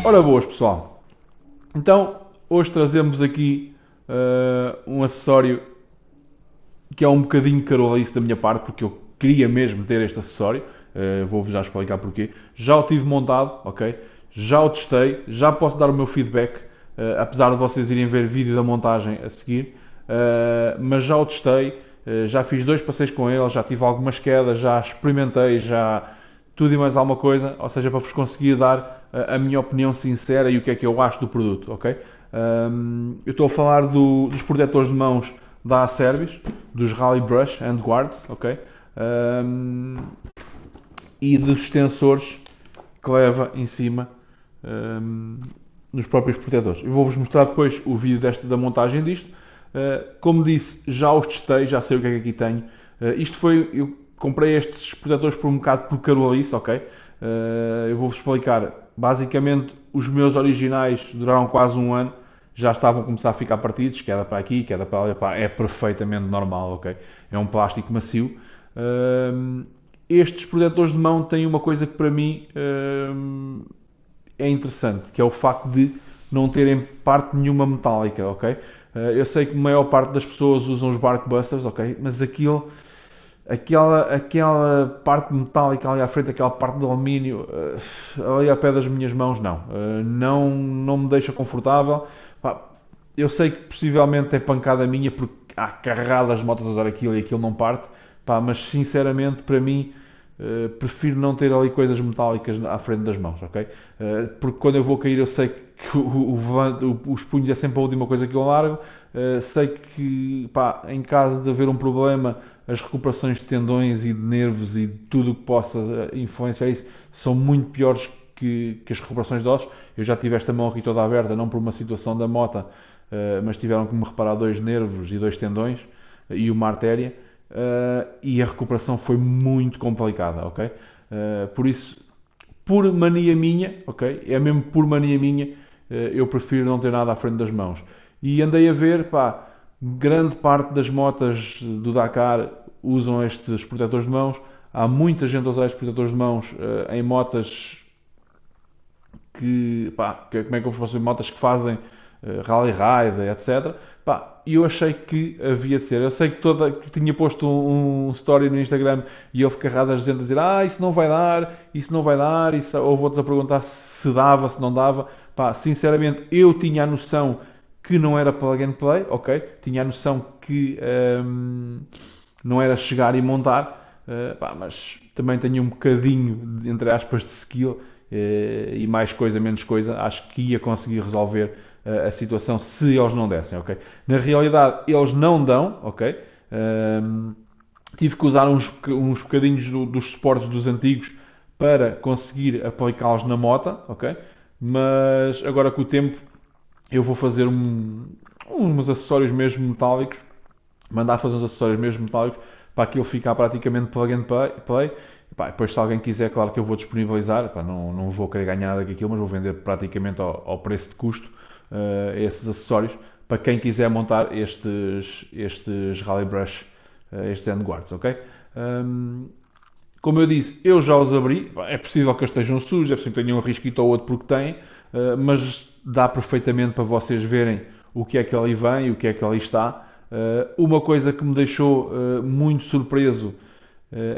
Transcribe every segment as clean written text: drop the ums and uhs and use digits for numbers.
Ora boas, pessoal. Então, hoje trazemos aqui um acessório que é um bocadinho carolice da minha parte, porque eu queria mesmo ter este acessório. Vou-vos já explicar porquê. Já o tive montado, ok? Já o testei, já posso dar o meu feedback, apesar de vocês irem ver vídeo da montagem a seguir. Mas já o testei, já fiz 2 passeios com ele, já tive algumas quedas, já experimentei, já tudo e mais alguma coisa, ou seja, para vos conseguir dar a minha opinião sincera e o que é que eu acho do produto, ok? Eu estou a falar dos protetores de mãos da Acervis, dos Rally Brush and Guards, ok? E dos extensores que leva em cima nos próprios protetores. Eu vou-vos mostrar depois o vídeo da montagem disto. Como disse, já os testei, já sei o que é que aqui tenho. Isto foi, eu comprei estes protetores por um bocado por carolice, ok? Eu vou-vos explicar. Basicamente, os meus originais duraram quase um ano, já estavam a começar a ficar partidos, queda para aqui, queda para ali, pá, é perfeitamente normal, ok? É um plástico macio. Estes protetores de mão têm uma coisa que para mim é interessante, que é o facto de não terem parte nenhuma metálica, ok? Eu sei que a maior parte das pessoas usam os Barkbusters, ok? Mas aquela parte metálica ali à frente, aquela parte de alumínio, ali ao pé das minhas mãos, não. Não me deixa confortável. Pá, eu sei que possivelmente é pancada minha porque há carradas de motos a usar aquilo e aquilo não parte. Pá, mas sinceramente, para mim, prefiro não ter ali coisas metálicas à frente das mãos, ok? Porque quando eu vou cair, eu sei que os punhos é sempre a última coisa que eu largo. Sei que, pá, em caso de haver um problema, as recuperações de tendões e de nervos e de tudo o que possa influenciar isso são muito piores que as recuperações de ossos. Eu já tive esta mão aqui toda aberta, não por uma situação da moto, mas tiveram que me reparar 2 nervos e 2 tendões e uma artéria. E a recuperação foi muito complicada, ok? Por isso, por mania minha, ok? É mesmo por mania minha, eu prefiro não ter nada à frente das mãos. E andei a ver, pá, grande parte das motas do Dakar usam estes protetores de mãos. Há muita gente a usar estes protetores de mãos em motas como é que eu vos posso dizer, motas que fazem rally ride, etc. Pá, e eu achei que havia de ser. Eu sei que tinha posto um story no Instagram e houve carradas de gente a dizer isso não vai dar, isso não vai dar, houve outros a perguntar se dava, se não dava. Pá, sinceramente, eu tinha a noção que não era plug and play, ok? Tinha a noção que não era chegar e montar, pá, mas também tenho um bocadinho, entre aspas, de skill e mais coisa, menos coisa, acho que ia conseguir resolver a situação se eles não dessem, ok? Na realidade, eles não dão, ok? Tive que usar uns bocadinhos dos suportes dos antigos para conseguir aplicá-los na moto, ok? Mas agora com o tempo eu vou fazer uns acessórios mesmo metálicos, mandar fazer uns acessórios mesmo metálicos para aquilo ficar praticamente plug and play. Pá, depois se alguém quiser, claro que eu vou disponibilizar, pá, não vou querer ganhar nada com aquilo, mas vou vender praticamente ao preço de custo esses acessórios para quem quiser montar estes Rally Brush, estes Endguards, ok? Como eu disse, eu já os abri, é possível que eles estejam sujos, é possível que tenham um risquito ou outro porque têm, mas dá perfeitamente para vocês verem o que é que ali vem e o que é que ali está. Uma coisa que me deixou muito surpreso,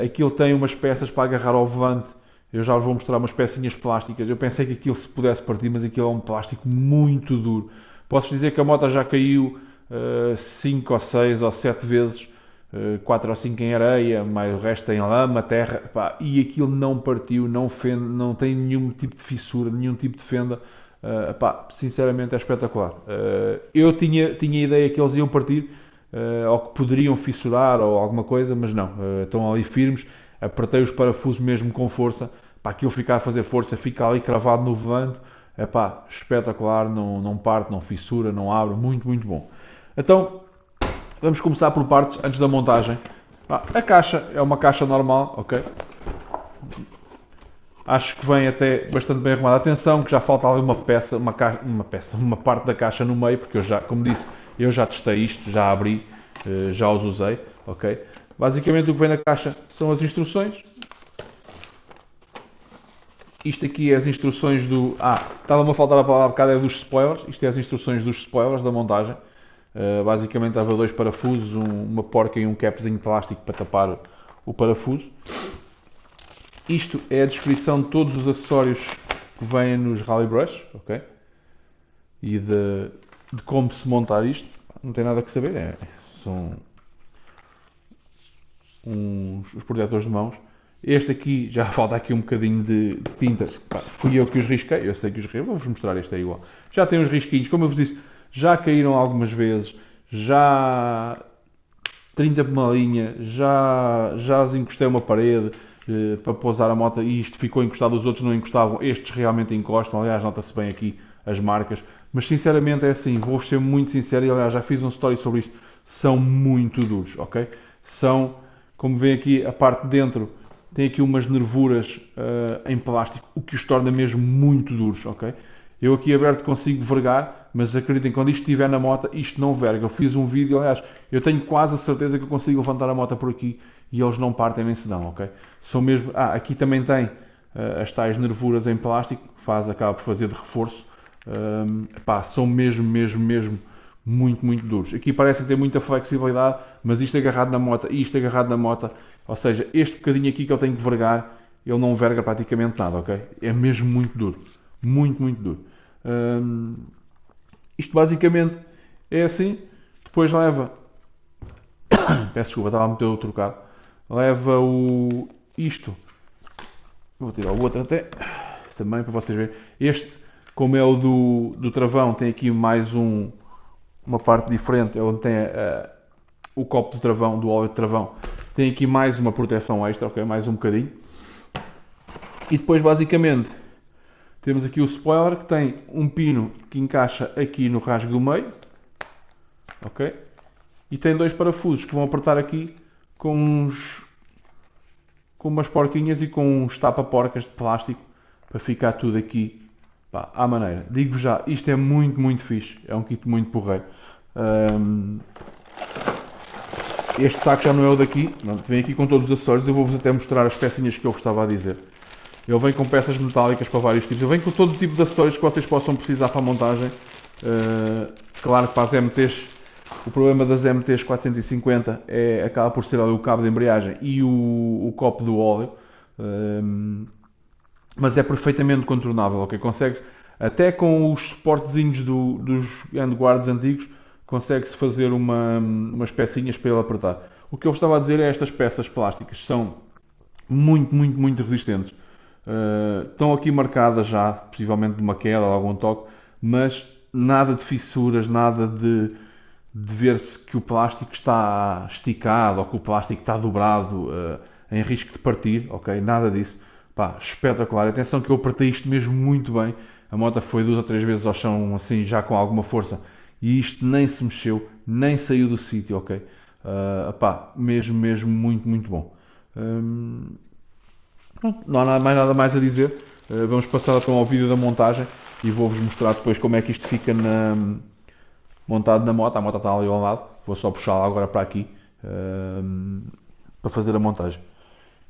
aquilo tem umas peças para agarrar ao volante, eu já vos vou mostrar umas pecinhas plásticas, eu pensei que aquilo se pudesse partir, mas aquilo é um plástico muito duro. Posso dizer que a moto já caiu 5 ou 6 ou 7 vezes, 4 ou 5 em areia, mais o resto em lama, terra, pá, e aquilo não partiu, não tem nenhum tipo de fissura, nenhum tipo de fenda. Pá, sinceramente é espetacular. Eu tinha ideia que eles iam partir, ou que poderiam fissurar ou alguma coisa, mas não, estão ali firmes. Apertei os parafusos mesmo com força, para aquilo ficar a fazer força, fica ali cravado no volante. É pá, espetacular, não parte, não fissura, não abre, muito, muito bom. Então, vamos começar por partes antes da montagem. A caixa é uma caixa normal, ok? Acho que vem até bastante bem arrumada. Atenção que já falta ali uma parte da caixa no meio, porque eu já, como disse, eu já testei isto, já abri, já os usei, ok? Basicamente o que vem na caixa são as instruções. Isto aqui é as instruções do... estava-me a faltar a palavra há bocado, é dos spoilers. Isto é as instruções dos spoilers da montagem. Basicamente há dois parafusos, uma porca e um capzinho de plástico para tapar o parafuso. Isto é a descrição de todos os acessórios que vêm nos Rally Brush, ok? E de como se montar isto. Não tem nada que saber, são os protetores de mãos. Este aqui, já falta aqui um bocadinho de tintas. Fui eu que os risquei, eu sei que os risquei, vou-vos mostrar, este é igual. Já tem os risquinhos, como eu vos disse, já caíram algumas vezes, já 30 por uma linha, já as encostei uma parede para pousar a moto e isto ficou encostado, os outros não encostavam, estes realmente encostam, aliás nota-se bem aqui as marcas, mas sinceramente é assim, vou ser muito sincero e aliás já fiz um story sobre isto, são muito duros, ok? São, como vêem aqui, a parte de dentro tem aqui umas nervuras em plástico, o que os torna mesmo muito duros, ok? Eu aqui aberto consigo vergar, mas acreditem, quando isto estiver na moto, isto não verga. Eu fiz um vídeo, aliás, eu tenho quase a certeza que eu consigo levantar a moto por aqui e eles não partem nem se dão, ok? São mesmo... aqui também tem as tais nervuras em plástico, acaba por fazer de reforço. São mesmo muito, muito duros. Aqui parecem ter muita flexibilidade, mas isto agarrado na moto e isto agarrado na moto, ou seja, este bocadinho aqui que eu tenho que vergar, ele não verga praticamente nada, ok? É mesmo muito duro. Muito, muito duro. Isto basicamente é assim. Depois leva... Peço desculpa, estava a meter o trocado. Leva isto. Vou tirar o outro até. Também para vocês verem. Este, como é o do travão, tem aqui mais uma parte diferente. É onde tem o copo do travão, do óleo de travão. Tem aqui mais uma proteção extra, ok? Mais um bocadinho. E depois basicamente temos aqui o spoiler que tem um pino que encaixa aqui no rasgo do meio, ok? E tem dois parafusos que vão apertar aqui com umas porquinhas e com uns tapa-porcas de plástico para ficar tudo aqui à maneira. Digo-vos já, isto é muito, muito fixe. É um kit muito porreiro. Este saco já não é o daqui, vem aqui com todos os acessórios. Eu vou-vos até mostrar as pecinhas que eu vos estava a dizer. Ele vem com peças metálicas para vários tipos. Ele vem com todo o tipo de acessórios que vocês possam precisar para a montagem. Claro que para as MTs, o problema das MTs 450 acaba por ser ali o cabo de embreagem e o copo do óleo. Mas é perfeitamente contornável, ok? Consegue-se, até com os suportezinhos dos handguards antigos, consegue-se fazer umas pecinhas para ele apertar. O que eu estava a dizer é estas peças plásticas são muito, muito, muito resistentes. Estão aqui marcadas já, possivelmente de uma queda ou algum toque, mas nada de fissuras, nada de ver-se que o plástico está esticado ou que o plástico está dobrado em risco de partir, ok? Nada disso. Espetacular. Atenção que eu apertei isto mesmo muito bem. A moto foi 2 ou 3 vezes ao chão, assim, já com alguma força. E isto nem se mexeu, nem saiu do sítio, ok? Mesmo, mesmo muito, muito bom. Não há mais nada mais a dizer. Vamos passar então ao vídeo da montagem e vou-vos mostrar depois como é que isto fica montado na moto. A moto está ali ao lado. Vou só puxá-la agora para aqui para fazer a montagem.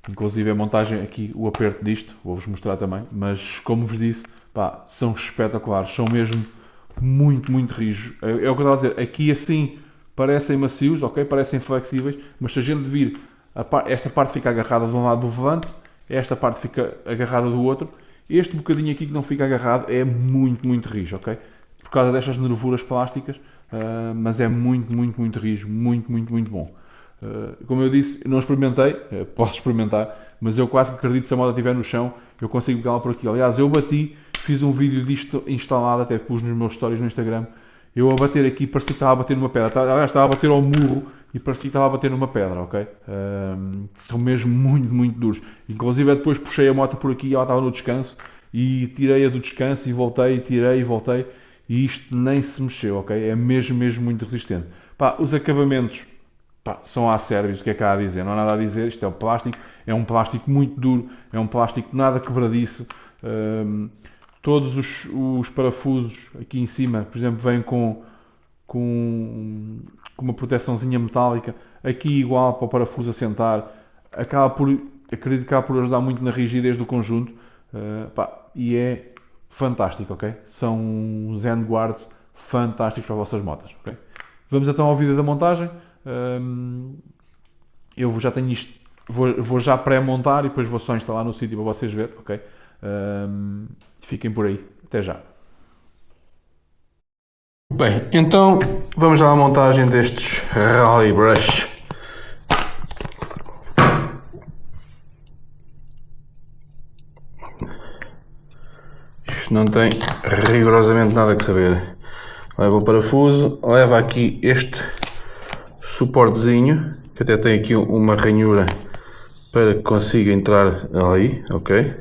Inclusive a montagem aqui, o aperto disto, vou-vos mostrar também. Mas como vos disse, são espetaculares. São mesmo muito, muito rijos. É o que eu estava a dizer. Aqui assim parecem macios, ok? Parecem flexíveis. Mas se a gente vir, esta parte fica agarrada de um lado do volante, esta parte fica agarrada do outro. Este bocadinho aqui que não fica agarrado é muito, muito rijo, ok? Por causa destas nervuras plásticas, mas é muito, muito, muito rijo, muito, muito, muito bom. Como eu disse, não experimentei, posso experimentar, mas eu quase que acredito que se a moto estiver no chão, eu consigo pegá-la por aqui. Aliás, eu bati, fiz um vídeo disto instalado, até pus nos meus stories no Instagram, eu a bater aqui, parecia que estava a bater numa pedra. Aliás, estava a bater ao murro e parecia que estava a bater numa pedra, ok? São mesmo muito, muito duros. Inclusive, depois puxei a moto por aqui, ela estava no descanso, e tirei-a do descanso e voltei, tirei e voltei, e isto nem se mexeu, ok? É mesmo, mesmo muito resistente. Os acabamentos são acerbios, o que é que há a dizer? Não há nada a dizer, isto é um plástico muito duro, é um plástico nada quebradiço. Todos os parafusos aqui em cima, por exemplo, vêm com uma proteçãozinha metálica. Aqui igual para o parafuso assentar. Acredito que acaba por ajudar muito na rigidez do conjunto. E é fantástico, ok? São uns handguards fantásticos para as vossas motas, ok? Vamos então ao vídeo da montagem. Eu já tenho isto, vou já pré-montar e depois vou só instalar no sítio para vocês verem, ok? Fiquem por aí, até já. Bem, então vamos lá à montagem destes Rally Brush. Isto não tem rigorosamente nada que saber. Leva o parafuso, leva aqui este suportezinho, que até tem aqui uma ranhura para que consiga entrar ali, ok?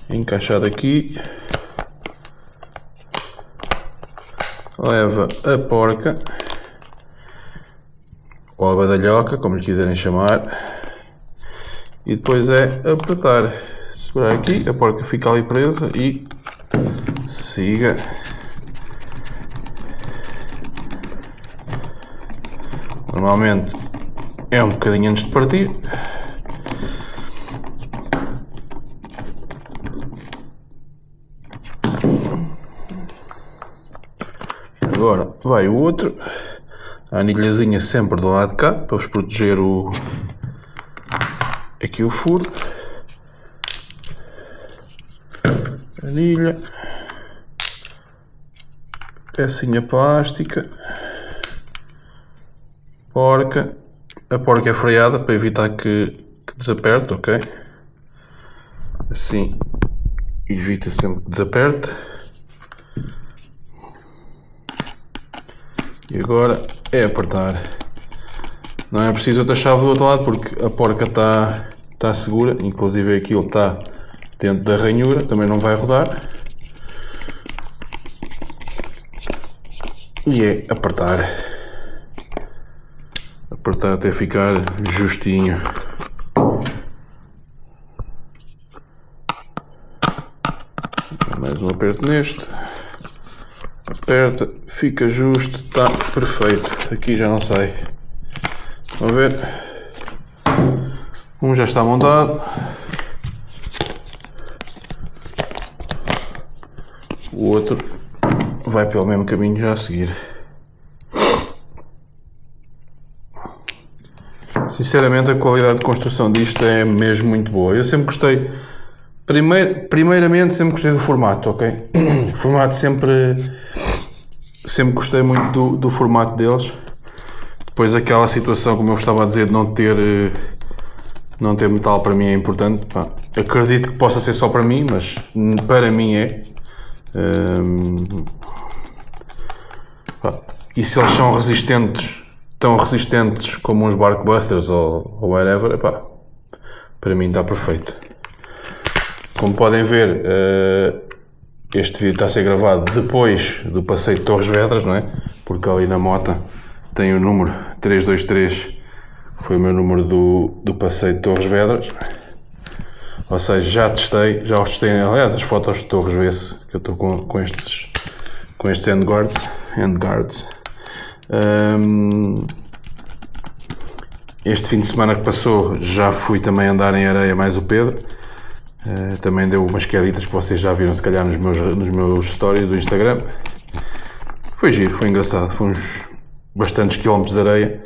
Encaixado aqui. Leva a porca, ou a badalhoca, como lhe quiserem chamar, e depois é apertar, segurar aqui, a porca fica ali presa e siga. Normalmente é um bocadinho antes de partir. Agora vai o outro, a anilhazinha sempre do lado de cá, para vos proteger aqui o furo. Anilha, pecinha plástica, porca. A porca é freada para evitar que desaperte, ok? Assim evita sempre que desaperte. E agora é apertar. Não é preciso outra chave do outro lado porque a porca está segura, inclusive aquilo está dentro da ranhura, também não vai rodar. E é apertar. Apertar até ficar justinho. Mais um aperto neste. Aperta, fica justo, está perfeito. Aqui já não sai. Vamos ver. Um já está montado. O outro vai pelo mesmo caminho já a seguir. Sinceramente, a qualidade de construção disto é mesmo muito boa. Eu sempre gostei. Primeiramente, sempre gostei do formato, ok? O formato sempre gostei muito do formato deles. Depois aquela situação, como eu estava a dizer, de não ter metal para mim é importante. Pá, acredito que possa ser só para mim, mas para mim é. E se eles são resistentes, tão resistentes como uns Barkbusters ou whatever, epá, para mim está perfeito. Como podem ver, este vídeo está a ser gravado depois do passeio de Torres Vedras, não é? Porque ali na moto tem o número 323, foi o meu número do passeio de Torres Vedras. Ou seja, já os testei, aliás, as fotos de Torres vê-se que eu estou com estes handguards. Este fim de semana que passou já fui também andar em areia mais o Pedro. Também deu umas queditas que vocês já viram se calhar nos meus stories do Instagram. Foi giro, foi engraçado, foi uns bastantes quilómetros de areia.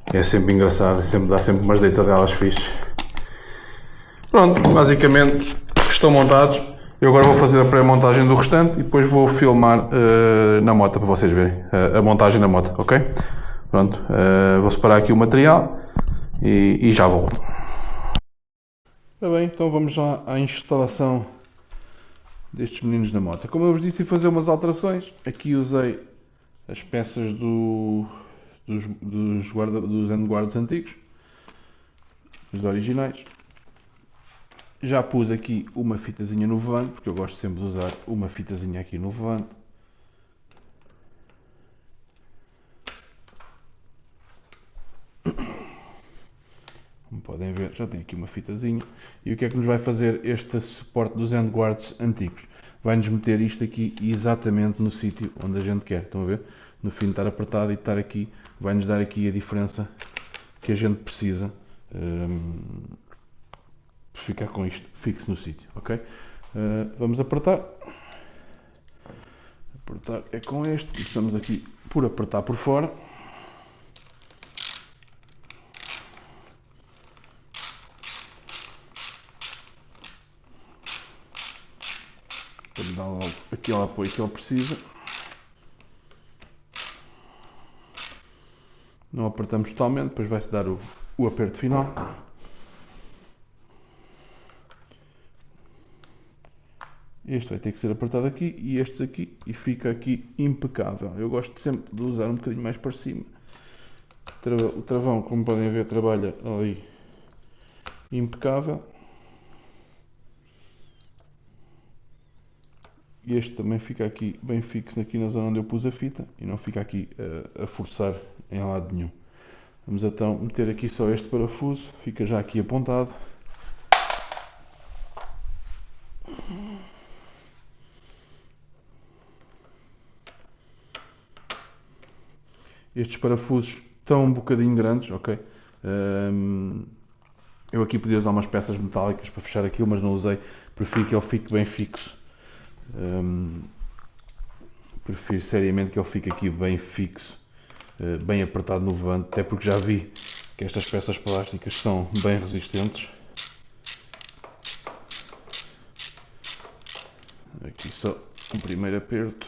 É sempre engraçado, dá sempre umas deitadelas fixe. Pronto, basicamente estão montados. Eu agora vou fazer a pré-montagem do restante e depois vou filmar na moto para vocês verem a montagem da moto, ok? Pronto, vou separar aqui o material e já volto. Ora bem, então vamos lá à instalação destes meninos na moto. Como eu vos disse, fazer umas alterações. Aqui usei as peças dos handguards antigos, os originais. Já pus aqui uma fitazinha no volante, porque eu gosto sempre de usar uma fitazinha aqui no volante. Como podem ver, já tem aqui uma fitazinha. E o que é que nos vai fazer este suporte dos handguards antigos? Vai-nos meter isto aqui exatamente no sítio onde a gente quer. Estão a ver? No fim de estar apertado e de estar aqui, vai-nos dar aqui a diferença que a gente precisa. ficar com isto fixo no sítio, ok? Vamos apertar. Apertar é com este. Estamos aqui por apertar por fora. Para lhe dar logo aquele apoio que ele precisa. Não apertamos totalmente, depois vai-se dar o aperto final. Este vai ter que ser apertado aqui e estes aqui, e fica aqui impecável. Eu gosto sempre de usar um bocadinho mais para cima. O travão, como podem ver, trabalha ali impecável. E este também fica aqui bem fixo aqui na zona onde eu pus a fita e não fica aqui a forçar em lado nenhum. Vamos então meter aqui só este parafuso, fica já aqui apontado. Estes parafusos estão um bocadinho grandes, ok? Eu aqui podia usar umas peças metálicas para fechar aquilo, mas não usei. Prefiro que ele fique bem fixo. Prefiro seriamente que ele fique aqui bem fixo, bem apertado no volante, até porque já vi que estas peças plásticas são bem resistentes. Aqui só um primeiro aperto.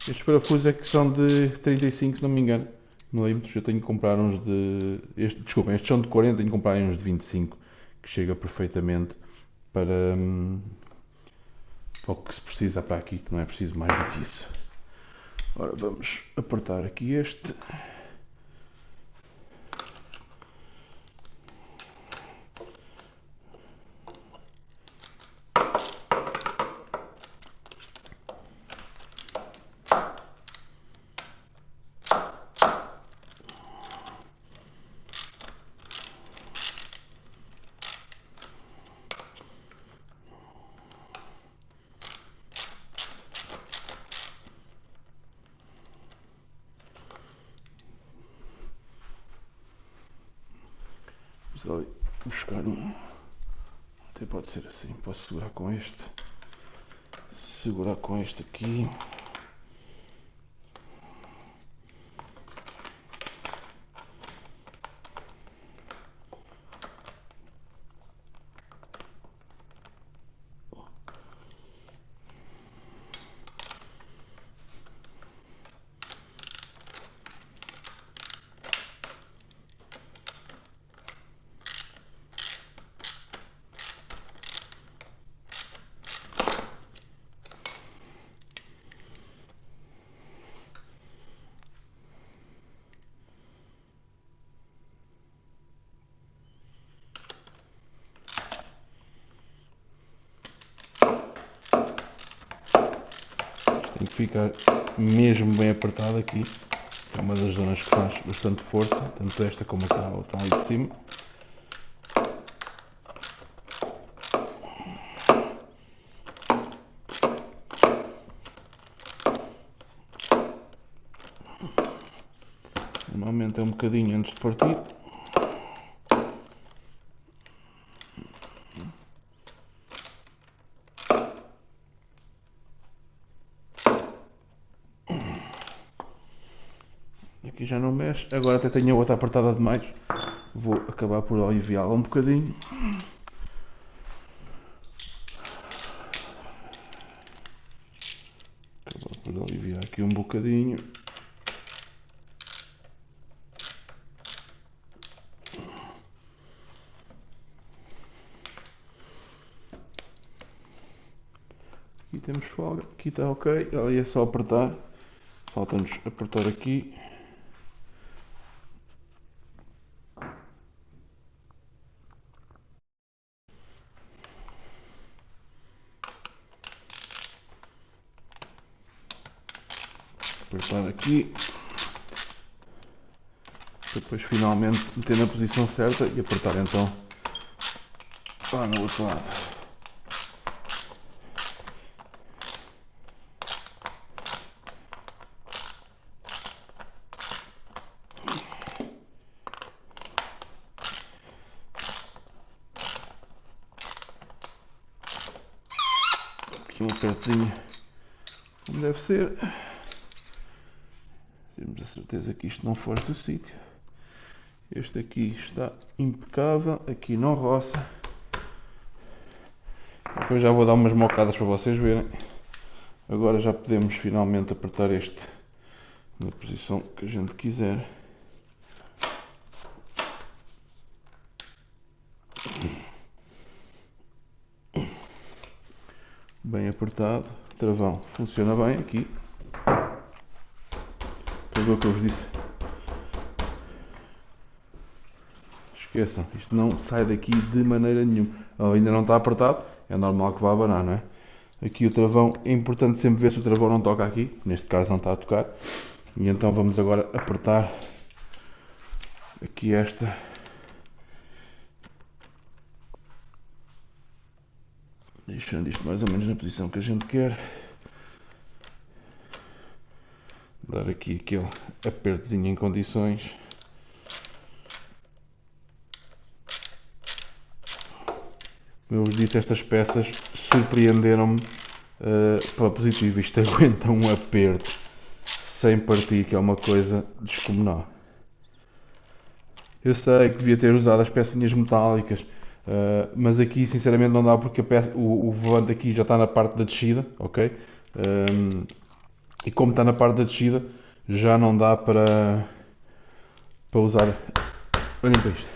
Estes parafusos é que são de 35, se não me engano, milímetros. Eu tenho que comprar uns de... Desculpem, estes são de 40, tenho que comprar uns de 25, que chega perfeitamente para o que se precisa para aqui, que não é preciso mais do que isso. Ora, vamos apertar aqui este. Vamos ali buscar um. Até pode ser assim, posso segurar com este. Segurar com este aqui. Tem que ficar mesmo bem apertado aqui. É uma das zonas que faz bastante força, tanto esta como aquela outra ali de cima. Normalmente é um bocadinho antes de partir. Aqui já não mexe. Agora até tenho a outra apertada demais. Vou acabar por aliviá-la um bocadinho. Acabar por aliviar aqui um bocadinho. Aqui temos folga. Aqui está ok. Ali é só apertar. Falta-nos apertar aqui. Apertar aqui. Depois finalmente meter na posição certa e apertar então lá no outro lado. aqui um apertozinho como deve ser. Temos a certeza que isto não foge do sítio. Este aqui está impecável, aqui não roça. Depois já vou dar umas mocadas para vocês verem. Agora já podemos finalmente apertar este na posição que a gente quiser. Bem apertado, o travão funciona bem aqui. Tudo o que eu vos disse. Esqueçam, isto não sai daqui de maneira nenhuma. Ainda não está apertado, é normal que vá abanar, não é? Aqui o travão, é importante sempre ver se o travão não toca aqui, neste caso não está a tocar. E então vamos agora apertar aqui esta. Deixando isto mais ou menos na posição que a gente quer. Dar aqui aquele apertozinho em condições. Como eu vos disse, estas peças surpreenderam-me para positivo. Isto aguenta um aperto sem partir, que é uma coisa descomunal. Eu sei que devia ter usado as pecinhas metálicas, mas aqui sinceramente não dá porque o volante aqui já está na parte da descida, ok? E como está na parte da descida, já não dá para usar. Olhem para isto.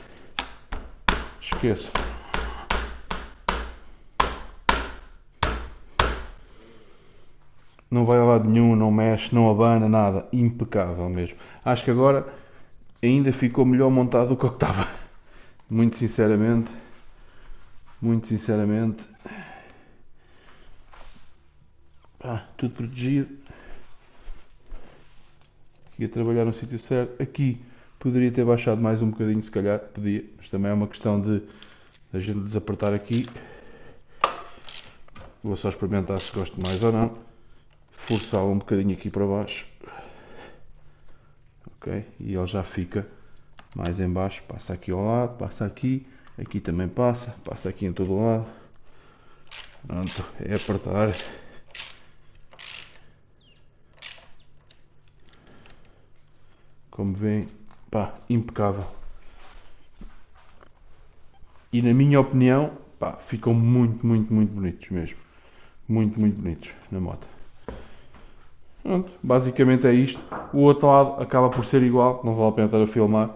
Esqueço. Não vai a lado nenhum, não mexe, não abana, nada. Impecável mesmo. Acho que agora ainda ficou melhor montado do que o que estava. Muito sinceramente. Muito sinceramente. Tudo protegido. Aqui a trabalhar no sítio certo. Aqui poderia ter baixado mais um bocadinho, se calhar. Podia. Mas também é uma questão de a gente desapertar aqui. Vou só experimentar se gosto mais ou não. Forçá-lo um bocadinho aqui para baixo. Ok? E ele já fica mais em baixo. Passa aqui ao lado, passa aqui. Aqui também passa aqui em todo o lado. Pronto, é apertar. Como veem, pá, impecável. E na minha opinião, pá, ficam muito, muito, muito bonitos mesmo. Muito, muito bonitos na moto. Pronto, basicamente é isto. O outro lado acaba por ser igual, não vale a pena estar a filmar.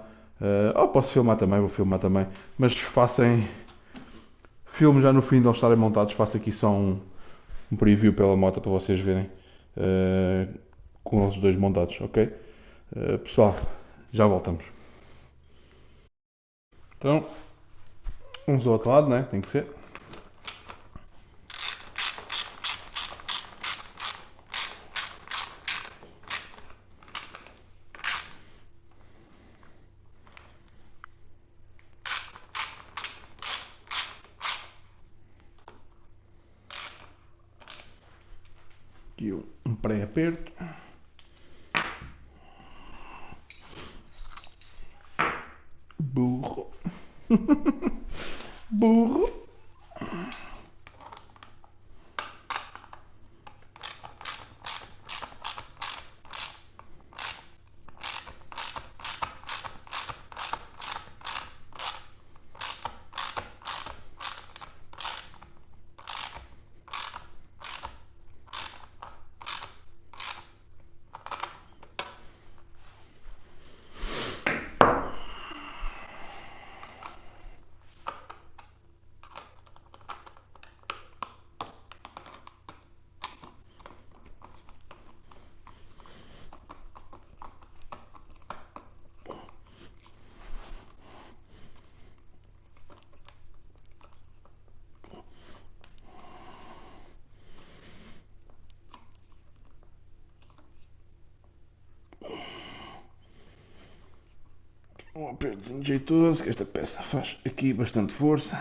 Posso filmar também, vou filmar também. Mas façam filme já no fim de eles estarem montados. Faço aqui só um preview pela moto para vocês verem. Com os dois montados, ok? Pessoal, já voltamos. Então, vamos do outro lado, né? Tem que ser. Aqui um pré-aperto. Burro. Burro. Um apertozinho jeitoso, que esta peça faz aqui bastante força.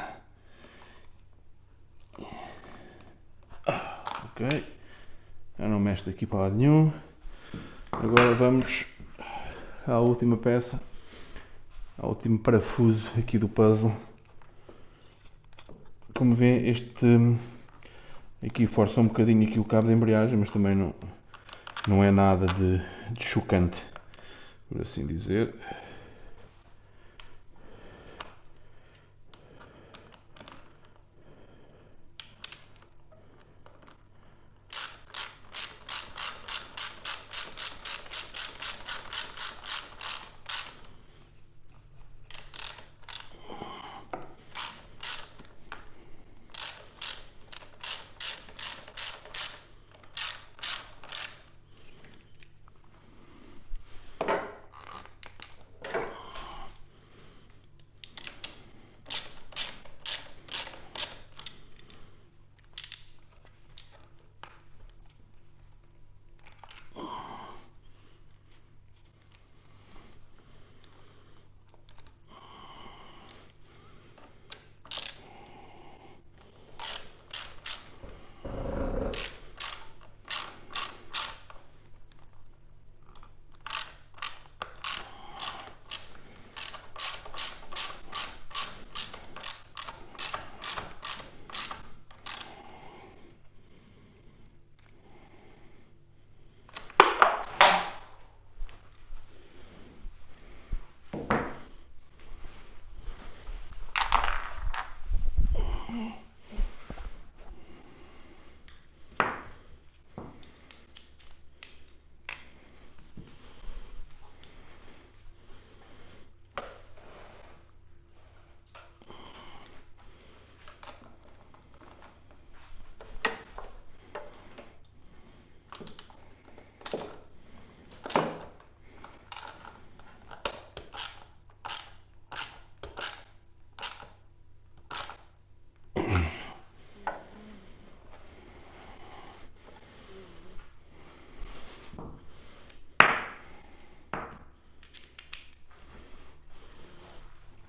Ok. Já não mexe daqui para lado nenhum. Agora vamos à última peça. Ao último parafuso aqui do puzzle. Como vê, este Aqui força um bocadinho aqui o cabo de embreagem, mas também não é nada de chocante, por assim dizer.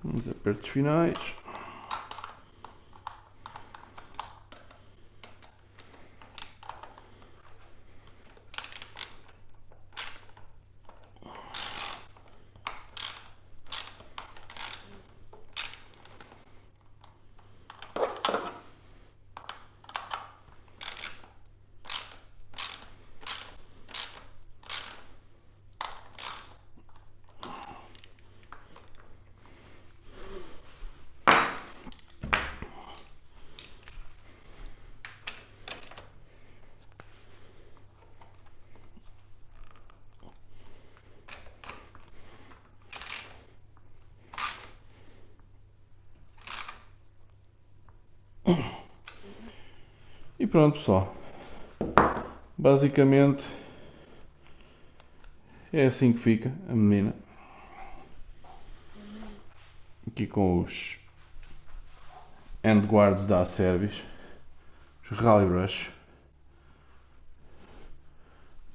Os apertos finais. E pronto, pessoal. Basicamente é assim que fica a menina. Aqui com os handguards da Service, os Rally Brush.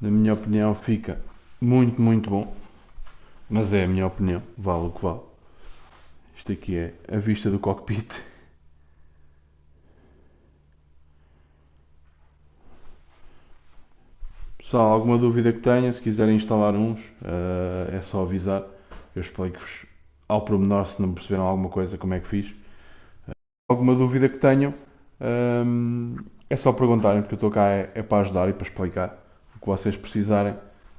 Na minha opinião fica muito, muito bom. Mas é a minha opinião, vale o que vale. Isto aqui é a vista do cockpit. Pessoal, alguma dúvida que tenha, se quiserem instalar uns, é só avisar. Eu explico-vos ao pormenor se não perceberam alguma coisa, como é que fiz. Alguma dúvida que tenham, é só perguntarem, porque eu estou cá é para ajudar e para explicar o que vocês precisarem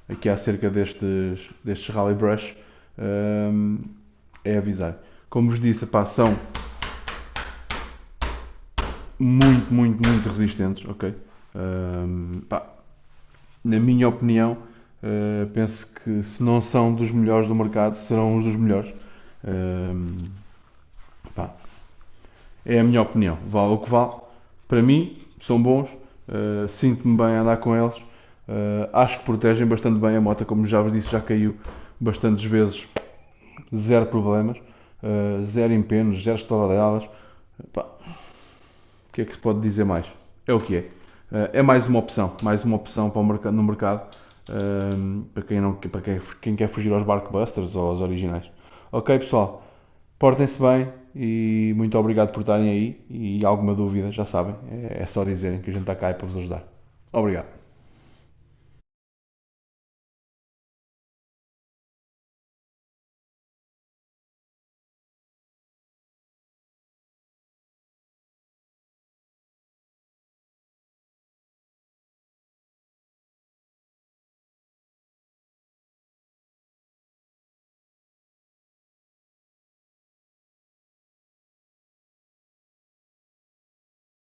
aqui acerca destes Rally Brush, é avisar. Como vos disse, pá, são muito, muito, muito resistentes, ok? Pá, na minha opinião, penso que se não são dos melhores do mercado, serão os dos melhores. Pá, é a minha opinião, vale o que vale. Para mim, são bons, sinto-me bem a andar com eles. Acho que protegem bastante bem a moto, como já vos disse, já caiu bastantes vezes, zero problemas, zero empenos, zero estaladelas. Pá, o que é que se pode dizer mais? É o que é. É mais uma opção para o mercado, no mercado, para quem quer fugir aos Barkbusters ou aos originais. Ok, pessoal, portem-se bem e muito obrigado por estarem aí. E alguma dúvida, já sabem, é só dizerem que a gente está cá para vos ajudar. Obrigado.